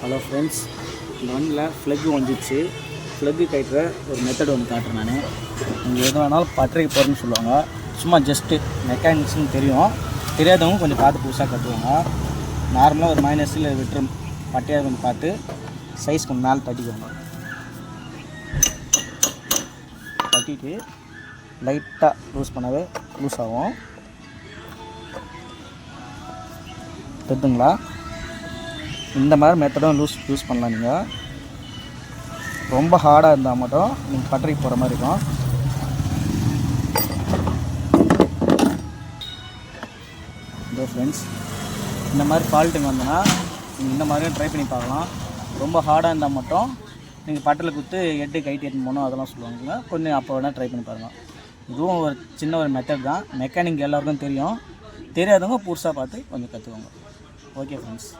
Hello friends, இந்த வண்டியில் plug வந்துச்சு. ஃப்ளக்கு கட்டுற ஒரு மெத்தட் ஒன்று காட்டுறேன். நான் நீங்கள் எது வேணாலும் பட்டறைக்கு போகிறேன்னு சொல்லுவாங்க. சும்மா ஜஸ்ட்டு மெக்கானிக்ஸ்னு தெரியாதவங்க கொஞ்சம் பார்த்து புதுசாக கட்டுவாங்க. நார்மலாக ஒரு மைனஸில் விட்டுரு பட்டையாக கொஞ்சம் பார்த்து சைஸ் கொஞ்சம் மேலே தட்டிக்குவாங்க. தட்டிட்டு லைட்டாக லூஸ் பண்ணவே லூஸ் ஆகும். தெரியுதுங்களா? இந்த மாதிரி மெத்தடும் யூஸ் பண்ணலாம். நீங்கள் ரொம்ப ஹார்டாக இருந்தால் மட்டும் நீங்கள் பட்டறைக்கு போகிற மாதிரி இருக்கும். இதோ ஃப்ரெண்ட்ஸ், இந்த மாதிரி ஃபால்ட்டுங்க வந்தோன்னா நீங்கள் இந்த மாதிரியும் ட்ரை பண்ணி பார்க்கலாம். ரொம்ப ஹார்டாக இருந்தால் மட்டும் நீங்கள் பட்டரில் குத்து எட்டு கைட்டு எட்டு போகணும் அதெல்லாம் சொல்லுவாங்க. கொஞ்சம் அப்போ வேணால் ட்ரை பண்ணி பாருங்கள். இதுவும் ஒரு சின்ன ஒரு மெத்தட் தான். மெக்கானிக் எல்லாருக்கும் தெரியும். தெரியாதவங்க புதுசாக பார்த்து கொஞ்சம் கற்றுக்கோங்க. Okay friends.